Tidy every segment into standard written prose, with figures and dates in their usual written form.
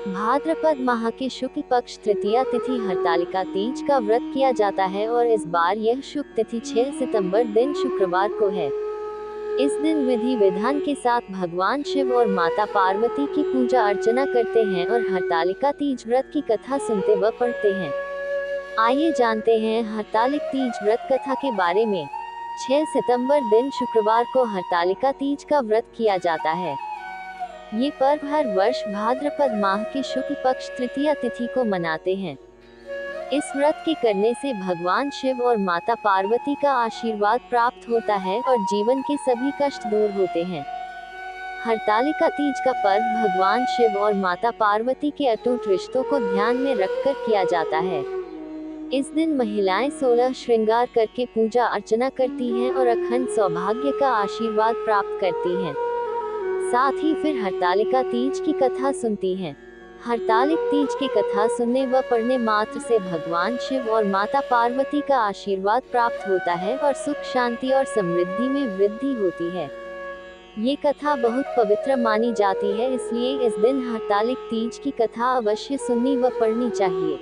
भाद्रपद माह के शुक्ल पक्ष तृतीया तिथि हरतालिका तीज का व्रत किया जाता है और इस बार यह शुभ तिथि 6 सितंबर दिन शुक्रवार को है। इस दिन विधि विधान के साथ भगवान शिव और माता पार्वती की पूजा अर्चना करते हैं और हरतालिका तीज व्रत की कथा सुनते व पढ़ते हैं। आइए जानते हैं हरतालिक तीज व्रत कथा के बारे में। 6 सितंबर दिन शुक्रवार को हरतालिका तीज का व्रत किया जाता है। ये पर्व हर वर्ष भाद्रपद माह की शुक्ल पक्ष तृतीया तिथि को मनाते हैं। इस व्रत के करने से भगवान शिव और माता पार्वती का आशीर्वाद प्राप्त होता है और जीवन के सभी कष्ट दूर होते हैं। हरतालिका तीज का पर्व भगवान शिव और माता पार्वती के अटूट रिश्तों को ध्यान में रखकर किया जाता है। इस दिन महिलाएं 16 श्रृंगार करके पूजा अर्चना करती हैं और अखंड सौभाग्य का आशीर्वाद प्राप्त करती हैं। साथ ही फिर हरतालिका तीज की कथा सुनती हैं। हरतालिक तीज की कथा सुनने व पढ़ने मात्र से भगवान शिव और माता पार्वती का आशीर्वाद प्राप्त होता है और सुख शांति और समृद्धि में वृद्धि होती है। ये कथा बहुत पवित्र मानी जाती है, इसलिए इस दिन हरतालिक तीज की कथा अवश्य सुननी व पढ़नी चाहिए।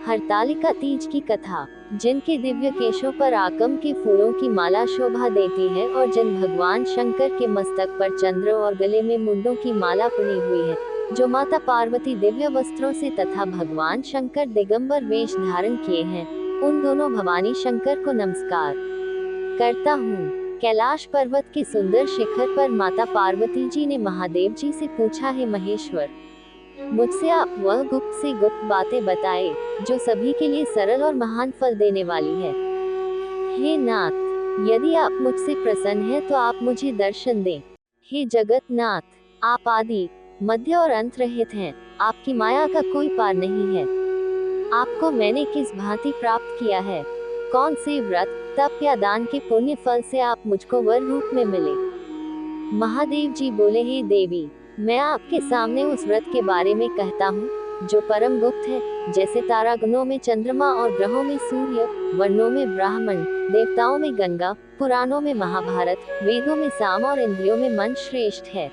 हरतालिका तीज की कथा। जिनके दिव्य केशों पर आकम के फूलों की माला शोभा देती है और जिन भगवान शंकर के मस्तक पर चंद्र और गले में मुंडों की माला पहनी हुई है, जो माता पार्वती दिव्य वस्त्रों से तथा भगवान शंकर दिगंबर वेश धारण किए हैं, उन दोनों भवानी शंकर को नमस्कार करता हूँ। कैलाश पर्वत के सुंदर शिखर पर माता पार्वती जी ने महादेव जी से पूछा है, महेश्वर, मुझसे आप वह गुप्त से गुप्त बातें बताएं, जो सभी के लिए सरल और महान फल देने वाली है। हे नाथ, यदि आप मुझसे प्रसन्न हैं तो आप मुझे दर्शन दें। हे जगत नाथ, आप आदि मध्य और अंत रहित हैं, आपकी माया का कोई पार नहीं है। आपको मैंने किस भांति प्राप्त किया है? कौन से व्रत, तप या दान के पुण्य फल से आप मुझको वर रूप में मिले? महादेव जी बोले, हे देवी, मैं आपके सामने उस व्रत के बारे में कहता हूँ जो परम गुप्त है। जैसे तारागणों में चंद्रमा और ग्रहों में सूर्य, वर्णों में ब्राह्मण, देवताओं में गंगा, पुराणों में महाभारत, वेदों में साम और इंद्रियों में मन श्रेष्ठ है,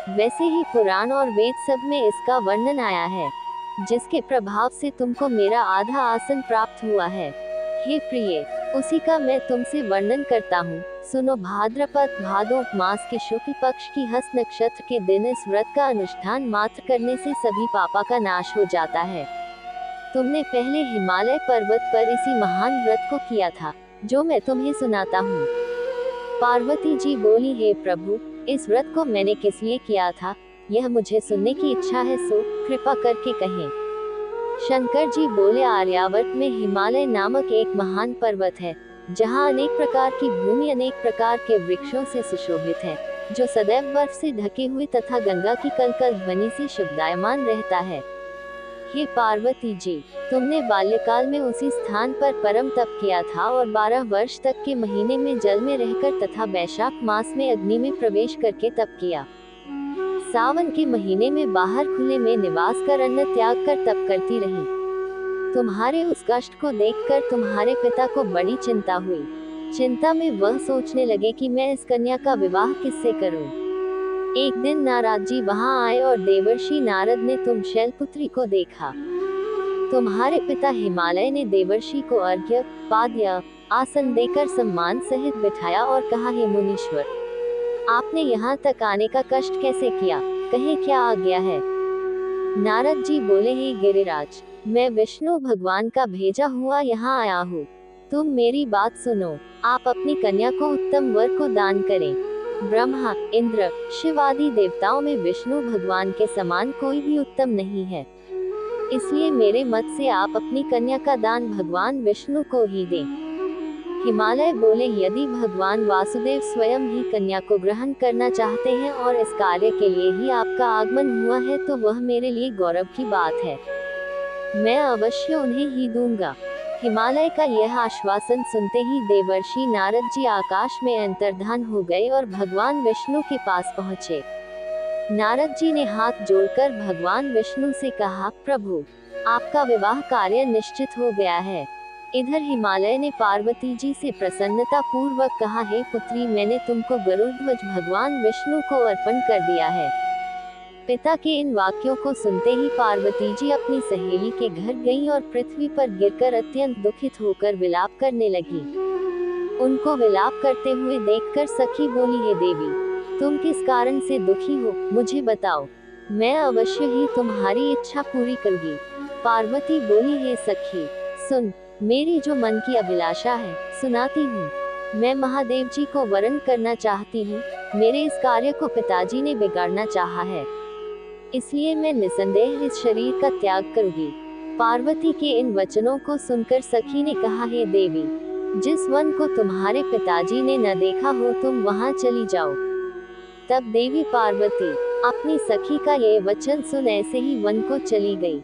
वैसे ही पुराण और वेद सब में इसका वर्णन आया है, जिसके प्रभाव से तुमको मेरा आधा आसन प्राप्त हुआ है। हे प्रिय, उसी का मैं तुमसे वर्णन करता हूँ। सुनो। भाद्रपद भादो मास के शुक्ल पक्ष की हस्त नक्षत्र के दिन इस व्रत का अनुष्ठान मात्र करने से सभी पापा का नाश हो जाता है। तुमने पहले हिमालय पर्वत पर इसी महान व्रत को किया था, जो मैं तुम्हें सुनाता हूँ। पार्वती जी बोली, हे प्रभु, इस व्रत को मैंने किस लिए किया था, यह मुझे सुनने की इच्छा है, सो कृपा करके कहें। शंकर जी बोले, आर्यावर्त में हिमालय नामक एक महान पर्वत है, जहाँ अनेक प्रकार की भूमि अनेक प्रकार के वृक्षों से सुशोभित है, जो सदैव बर्फ से ढके हुए तथा गंगा की कलकल ध्वनि से शुभदायमान रहता है। हे पार्वती जी, तुमने बाल्यकाल में उसी स्थान पर परम तप किया था और 12 वर्ष तक के महीने में जल में रहकर तथा वैशाख मास में अग्नि में प्रवेश करके तप किया। सावन के महीने में बाहर खुले में निवास कर अन्न त्याग कर तप करती रही। तुम्हारे उस कष्ट को देखकर तुम्हारे पिता को बड़ी चिंता हुई। चिंता में वह सोचने लगे कि मैं इस कन्या का विवाह किससे करूं। एक दिन नारद जी वहां आए और देवर्षि नारद ने तुम शैलपुत्री को देखा। तुम्हारे पिता हिमालय ने देवर्षि को अर्घ्य, पाद्य, आसन देकर सम्मान सहित बिठाया और कहा, हे मुनीश्वर, आपने यहाँ तक आने का कष्ट कैसे किया, कहे क्या आ गया है? नारद जी बोले, हे गिरिराज, मैं विष्णु भगवान का भेजा हुआ यहाँ आया हूँ। तुम मेरी बात सुनो। आप अपनी कन्या को उत्तम वर को दान करें। ब्रह्मा, इंद्र, शिव आदि देवताओं में विष्णु भगवान के समान कोई भी उत्तम नहीं है, इसलिए मेरे मत से आप अपनी कन्या का दान भगवान विष्णु को ही दें। हिमालय बोले, यदि भगवान वासुदेव स्वयं ही कन्या को ग्रहण करना चाहते हैं और इस कार्य के लिए ही आपका आगमन हुआ है, तो वह मेरे लिए गौरव की बात है। मैं अवश्य उन्हें ही दूंगा। हिमालय का यह आश्वासन सुनते ही देवर्षि नारद जी आकाश में अंतर्धान हो गए और भगवान विष्णु के पास पहुँचे। नारद जी ने हाथ जोड़कर भगवान विष्णु से कहा, प्रभु, आपका विवाह कार्य निश्चित हो गया है। इधर हिमालय ने पार्वती जी से प्रसन्नता पूर्वक कहा, हे पुत्री, मैंने तुमको गरुड़ ध्वज भगवान विष्णु को अर्पण कर दिया है। पिता के इन वाक्यों को सुनते ही पार्वती जी अपनी सहेली के घर गईं और पृथ्वी पर गिरकर अत्यंत दुखित होकर विलाप करने लगी। उनको विलाप करते हुए देखकर सखी बोली, हे देवी, तुम किस कारण से दुखी हो, मुझे बताओ, मैं अवश्य ही तुम्हारी इच्छा पूरी करूंगी। पार्वती बोली, हे सखी, सुन, मेरी जो मन की अभिलाषा है सुनाती हूँ। मैं महादेव जी को वरण करना चाहती हूँ। मेरे इस कार्य को पिताजी ने बिगाड़ना चाहा है, इसलिए मैं निसंदेह इस शरीर का त्याग करूंगी। पार्वती के इन वचनों को सुनकर सखी ने कहा, हे देवी, जिस वन को तुम्हारे पिताजी ने न देखा हो तुम वहां चली जाओ। तब देवी पार्वती अपनी सखी का ये वचन सुन ऐसे ही वन को चली गई।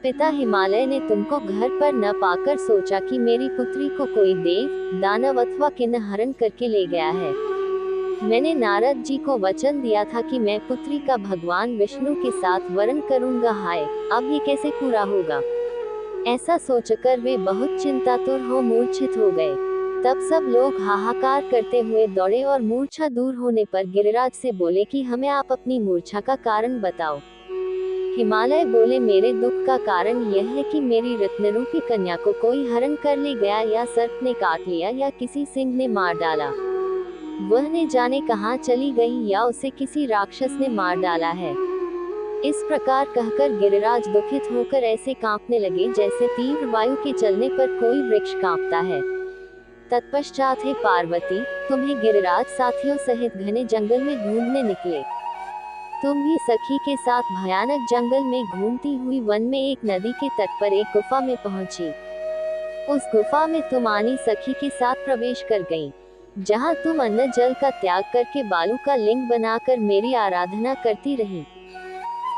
पिता हिमालय ने तुमको घर पर न पाकर सोचा कि मेरी पुत्री को कोई देव, दानव अथवा किन्नर हरण करके ले गया है। मैंने नारद जी को वचन दिया था कि मैं पुत्री का भगवान विष्णु के साथ वरण करूंगा। हाय, अब ये कैसे पूरा होगा? ऐसा सोचकर वे बहुत चिंतातुर हो मूर्छित हो गए। तब सब लोग हाहाकार करते हुए दौड़े और मूर्छा दूर होने पर गिरिराज से बोले कि हमें आप अपनी मूर्छा का कारण बताओ। हिमालय बोले, मेरे दुख का कारण यह है कि मेरी रत्नरूपी कन्या को कोई हरण कर ले गया, या सर्प ने काट लिया, या किसी सिंह ने मार डाला। वह न जाने कहाँ चली गई, या उसे किसी राक्षस ने मार डाला है। इस प्रकार कहकर गिरिराज दुखित होकर ऐसे कांपने लगे जैसे तीव्र वायु के चलने पर कोई वृक्ष कांपता है। तत्पश्चात हे पार्वती, तुम्हें गिरिराज साथियों सहित घने जंगल में ढूंढने निकले। तुम भी सखी के साथ भयानक जंगल में घूमती हुई वन में एक नदी के तट पर एक गुफा में पहुंची। उस गुफा में तुम आनी सखी के साथ प्रवेश कर गई, जहां तुम अन्न जल का त्याग करके बालू का लिंग बनाकर मेरी आराधना करती रही।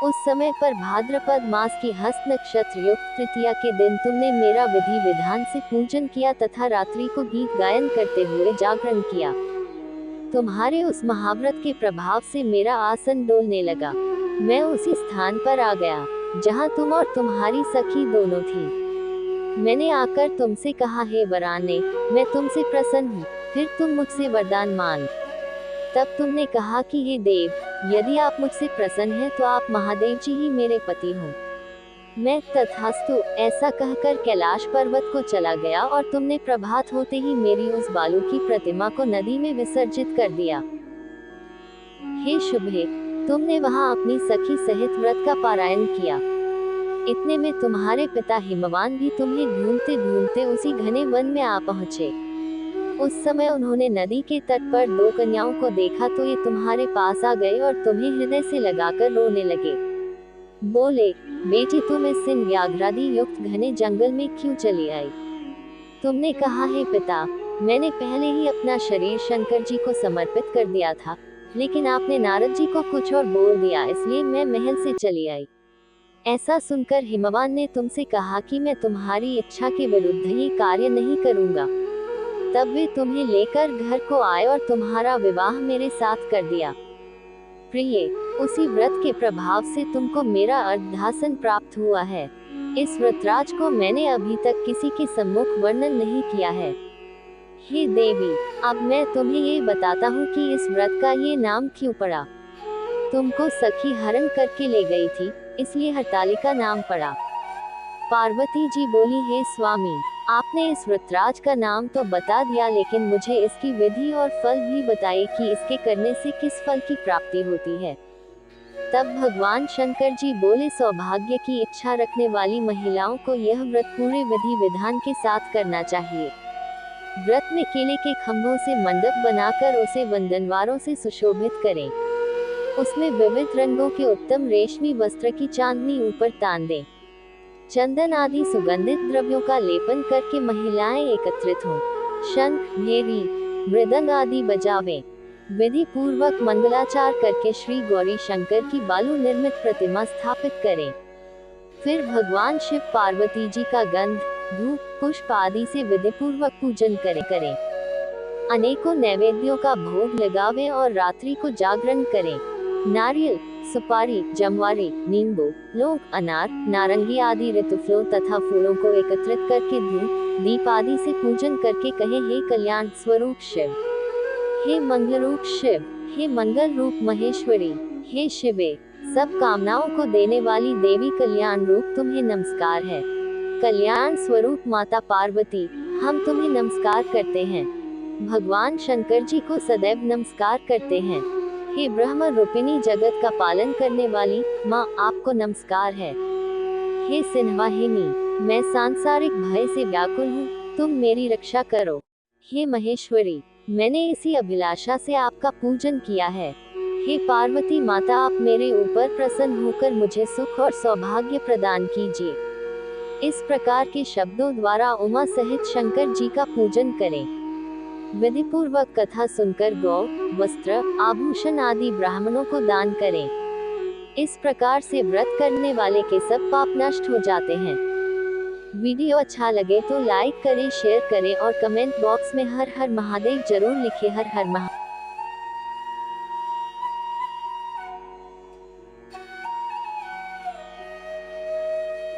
उस समय पर भाद्रपद मास की हस्त नक्षत्र युक्त तृतीया के दिन तुमने मेरा विधि विधान से पूजन किया तथा रात्रि को गीत गायन करते हुए जागरण किया। तुम्हारे उस महाव्रत के प्रभाव से मेरा आसन डोलने लगा। मैं उसी स्थान पर आ गया जहां तुम और तुम्हारी सखी दोनों थी। मैंने आकर तुमसे कहा, हे वराने, मैं तुमसे प्रसन्न हूँ, फिर तुम मुझसे वरदान मांग। तब तुमने कहा कि हे देव, यदि आप मुझसे प्रसन्न हैं तो आप महादेव जी ही मेरे पति हो। मैं तथास्तु ऐसा कहकर कैलाश पर्वत को चला गया और तुमने प्रभात होते ही मेरी उस बालू की प्रतिमा को नदी में विसर्जित कर दिया। हे शुभे, तुमने वहां अपनी सखी सहित व्रत का पारायण किया। इतने में तुम्हारे पिता हिमवान भी तुम्हें ढूंढते ढूंढते उसी घने वन में आ पहुंचे। उस समय उन्होंने नदी के तट पर दो कन्याओं को देखा तो ये तुम्हारे पास आ गए और तुम्हें हृदय से लगाकर रोने लगे। बोले, बेटी, तुम इस सिंह व्याघ्रादि युक्त घने जंगल में क्यों चली आई? तुमने कहा, हे पिता, मैंने पहले ही अपना शरीर शंकर जी को समर्पित कर दिया था, लेकिन आपने नारद जी को कुछ और बोल दिया, इसलिए मैं महल से चली आई। ऐसा सुनकर हिमवान ने तुमसे कहा कि मैं तुम्हारी इच्छा के विरुद्ध ये कार्य नहीं करूंगा। तब वे तुम्हें लेकर घर को आए और तुम्हारा विवाह मेरे साथ कर दिया। प्रिय, उसी व्रत के प्रभाव से तुमको मेरा अर्धासन प्राप्त हुआ है। इस व्रतराज को मैंने अभी तक किसी के सम्मुख वर्णन नहीं किया है। हे देवी, अब मैं तुम्हें ये बताता हूँ कि इस व्रत का ये नाम क्यों पड़ा। तुमको सखी हरण करके ले गई थी, इसलिए हरतालिका नाम पड़ा। पार्वती जी बोली, हे स्वामी, आपने इस व्रतराज का नाम तो बता दिया, लेकिन मुझे इसकी विधि और फल भी बताइए कि इसके करने से किस फल की प्राप्ति होती है। तब भगवान शंकर जी बोले, सौभाग्य की इच्छा रखने वाली महिलाओं को यह व्रत पूरे विधि विधान के साथ करना चाहिए। व्रत में केले के खंभों से मंडप बनाकर उसे वंदनवारों से सुशोभित करें। उसमें विविध रंगों के उत्तम रेशमी वस्त्र की चांदनी ऊपर तान दें। चंदन आदि सुगंधित द्रव्यों का लेपन करके महिलाएं एकत्रित हों। शंख, भेरी, मृदंग आदि बजावें। विधि पूर्वक मंगलाचार करके श्री गौरी शंकर की बालू निर्मित प्रतिमा स्थापित करें। फिर भगवान शिव पार्वती जी का गंध, धूप, पुष्प आदि से विधि पूर्वक पूजन करें। अनेकों नैवेद्यों का भोग लगावें और रात्रि को जागरण करें। नारियल, सुपारी, जमवारी, नींबू, लौंग, अनार, नारंगी आदि ऋतुफलों तथा फूलों को एकत्रित करके धूप, दीप आदि से पूजन करके कहें, हे कल्याण स्वरूप शिव, हे मंगल रूप शिव, हे मंगल रूप महेश्वरी, हे शिवे, सब कामनाओं को देने वाली देवी कल्याण रूप तुम्हें नमस्कार है। कल्याण स्वरूप माता पार्वती, हम तुम्हें नमस्कार करते हैं। भगवान शंकर जी को सदैव नमस्कार करते हैं। हे ब्रह्म रूपिणी जगत का पालन करने वाली माँ, आपको नमस्कार है। हे सिंहवाहिनी, मैं सांसारिक भय से व्याकुल हूँ, तुम मेरी रक्षा करो। हे महेश्वरी, मैंने इसी अभिलाषा से आपका पूजन किया है। हे पार्वती माता, आप मेरे ऊपर प्रसन्न होकर मुझे सुख और सौभाग्य प्रदान कीजिए। इस प्रकार के शब्दों द्वारा उमा सहित शंकर जी का पूजन करें। विधिपूर्वक कथा सुनकर गौ, वस्त्र, आभूषण आदि ब्राह्मणों को दान करें। इस प्रकार से व्रत करने वाले के सब पाप नष्ट हो जाते हैं। वीडियो अच्छा लगे तो लाइक करें, शेयर करें और कमेंट बॉक्स में हर हर महादेव जरूर लिखें। हर हर महादेव।